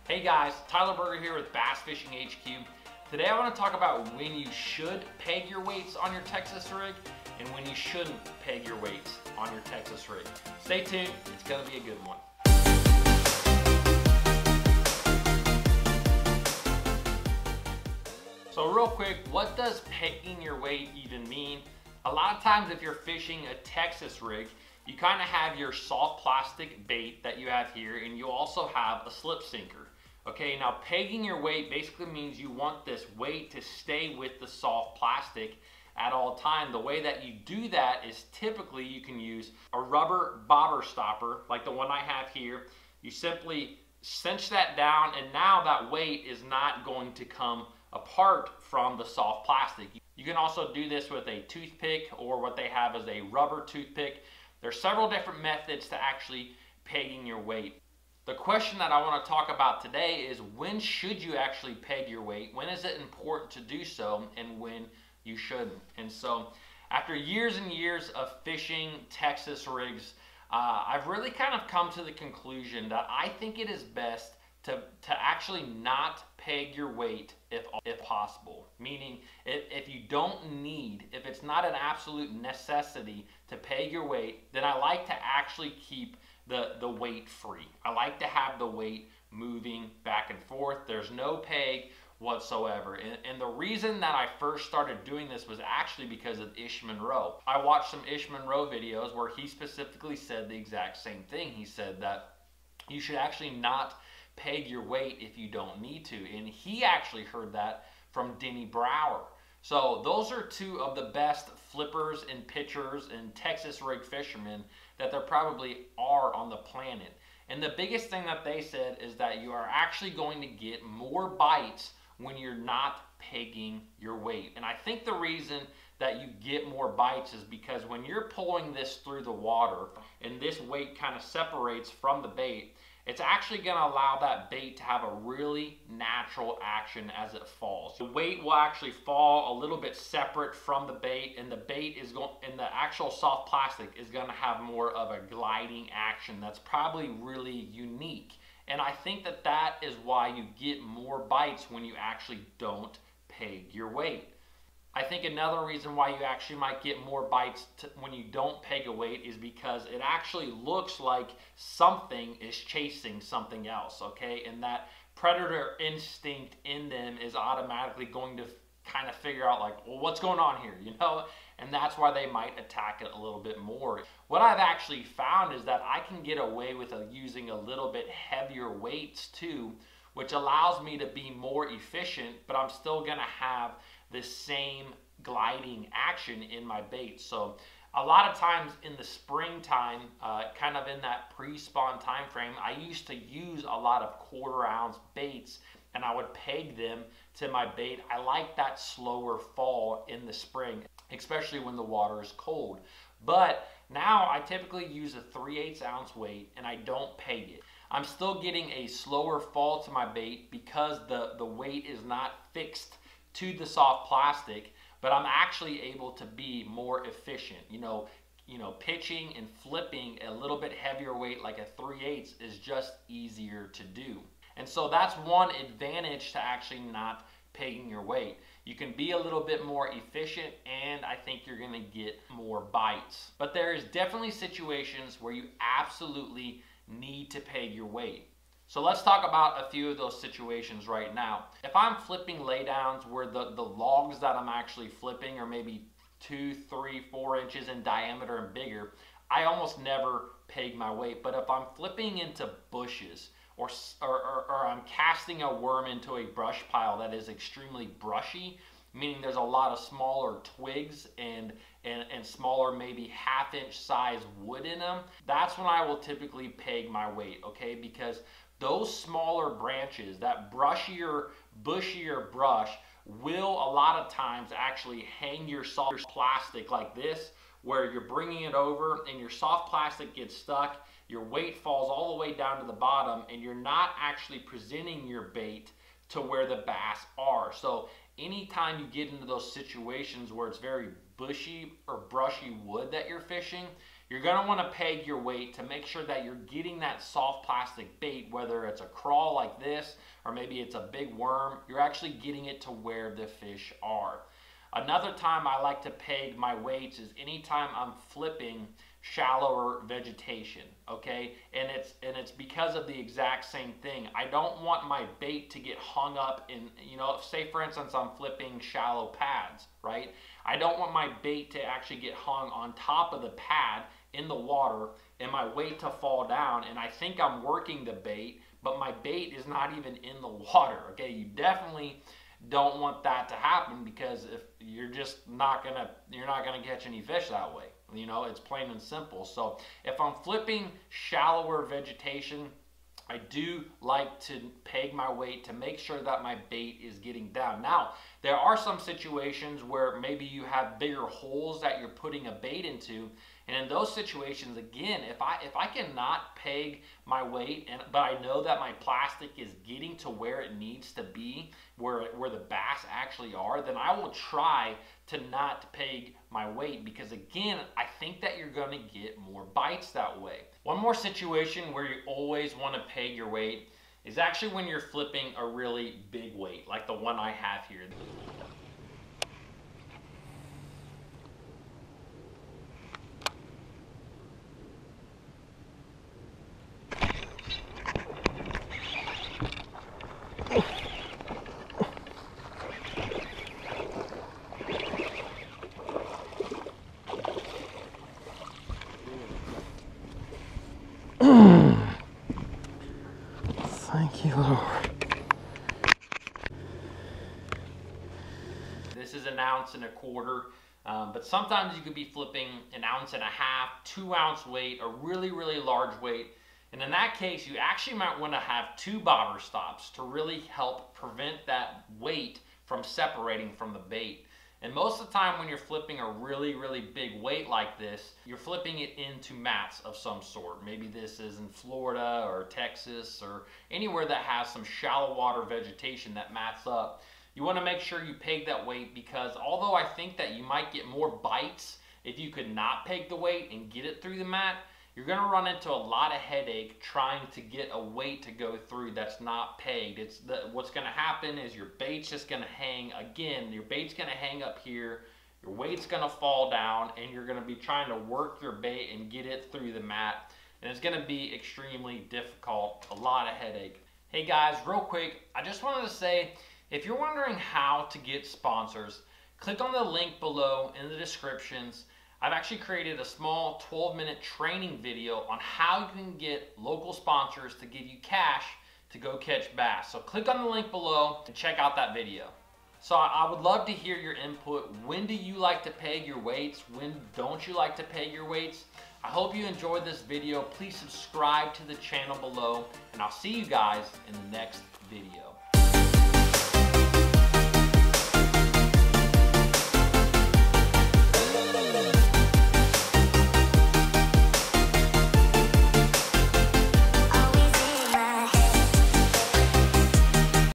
Hey guys, Tyler Berger here with BassFishingHQ. Today I want to talk about when you should peg your weights on your Texas rig and when you shouldn't peg your weights on your Texas rig. Stay tuned, it's going to be a good one. So real quick, what does pegging your weight even mean? A lot of times if you're fishing a Texas rig, you kind of have your soft plastic bait that you have here, and you also have a slip sinker. Okay, now pegging your weight basically means you want this weight to stay with the soft plastic at all time. The way that you do that is typically you can use a rubber bobber stopper like the one I have here. You simply cinch that down, and now that weight is not going to come apart from the soft plastic. You can also do this with a toothpick, or what they have is a rubber toothpick. There's several different methods to actually pegging your weight. The question that I want to talk about today is, when should you actually peg your weight? When is it important to do so, and when you shouldn't? And so after years and years of fishing Texas rigs, I've really kind of come to the conclusion that I think it is best to actually not peg your weight if possible. Meaning, if you don't need, if it's not an absolute necessity to peg your weight, then I like to actually keep the weight free. I like to have the weight moving back and forth. There's no peg whatsoever. And the reason that I first started doing this was actually because of Ish Monroe. I watched some Ish Monroe videos where he specifically said the exact same thing. He said that you should actually not peg your weight if you don't need to. And he actually heard that from Denny Brower. So those are two of the best flippers and pitchers and Texas rig fishermen that there probably are on the planet. And the biggest thing that they said is that you are actually going to get more bites when you're not pegging your weight. And I think the reason that you get more bites is because when you're pulling this through the water and this weight kind of separates from the bait, it's actually going to allow that bait to have a really natural action as it falls. The weight will actually fall a little bit separate from the bait, and the bait is going, and the actual soft plastic is going to have more of a gliding action that's probably really unique. And I think that that is why you get more bites when you actually don't peg your weight. I think another reason why you actually might get more bites when you don't peg a weight is because it actually looks like something is chasing something else, okay? And that predator instinct in them is automatically going to kind of figure out, like, well, what's going on here, you know? And that's why they might attack it a little bit more. What I've actually found is that I can get away with using a little bit heavier weights too, which allows me to be more efficient, but I'm still gonna have the same gliding action in my bait. So a lot of times in the springtime, kind of in that pre-spawn time frame, I used to use a lot of 1/4 ounce baits, and I would peg them to my bait. I like that slower fall in the spring, especially when the water is cold. But now I typically use a 3/8 ounce weight, and I don't peg it. I'm still getting a slower fall to my bait because the weight is not fixed to the soft plastic, but I'm actually able to be more efficient. You know, pitching and flipping a little bit heavier weight like a 3/8 is just easier to do. And so that's one advantage to actually not pegging your weight. You can be a little bit more efficient, and I think you're gonna get more bites. But there is definitely situations where you absolutely need to peg your weight. So let's talk about a few of those situations right now. If I'm flipping laydowns where the logs that I'm actually flipping are maybe 2, 3, 4 inches in diameter and bigger, I almost never peg my weight. But if I'm flipping into bushes, or I'm casting a worm into a brush pile that is extremely brushy, meaning there's a lot of smaller twigs and smaller, maybe 1/2 inch size wood in them, that's when I will typically peg my weight, okay? Because those smaller branches, that brushier, bushier brush, will a lot of times actually hang your soft plastic like this, where you're bringing it over and your soft plastic gets stuck, your weight falls all the way down to the bottom, and you're not actually presenting your bait to where the bass are. So anytime you get into those situations where it's very bushy or brushy wood that you're fishing, you're gonna wanna peg your weight to make sure that you're getting that soft plastic bait, whether it's a crawl like this, or maybe it's a big worm, you're actually getting it to where the fish are. Another time I like to peg my weights is anytime I'm flipping shallower vegetation, okay? And it's because of the exact same thing. I don't want my bait to get hung up in, you know, say for instance I'm flipping shallow pads, right? I don't want my bait to actually get hung on top of the pad in the water and my weight to fall down and I think I'm working the bait, but my bait is not even in the water, okay? You definitely don't want that to happen, because if you're not gonna catch any fish that way. You know, it's plain and simple. So if I'm flipping shallower vegetation, I do like to peg my weight to make sure that my bait is getting down. Now, there are some situations where maybe you have bigger holes that you're putting a bait into, and in those situations, again, if I cannot peg my weight, but I know that my plastic is getting to where it needs to be, where the bass actually are, then I will try to not peg my weight, because again, I think that you're gonna get more bites that way. One more situation where you always wanna peg your weight is actually when you're flipping a really big weight, like the one I have here. Thank you, Lord. This is 1.25 ounces, but sometimes you could be flipping 1.5 ounces, 2-ounce weight, a really, really large weight. And in that case, you actually might want to have 2 bobber stops to really help prevent that weight from separating from the bait. And most of the time when you're flipping a really, really big weight like this, you're flipping it into mats of some sort. Maybe this is in Florida or Texas or anywhere that has some shallow water vegetation that mats up. You want to make sure you peg that weight, because although I think that you might get more bites if you could not peg the weight and get it through the mat, you're going to run into a lot of headache trying to get a weight to go through that's not pegged. What's going to happen is your bait's just going to hang. Again, your bait's going to hang up here, your weight's going to fall down, and you're going to be trying to work your bait and get it through the mat. And it's going to be extremely difficult, a lot of headache. Hey guys, real quick, I just wanted to say, if you're wondering how to get sponsors, click on the link below in the descriptions. I've actually created a small 12-minute training video on how you can get local sponsors to give you cash to go catch bass. So click on the link below and check out that video. So I would love to hear your input. When do you like to peg your weights? When don't you like to peg your weights? I hope you enjoyed this video. Please subscribe to the channel below, and I'll see you guys in the next video.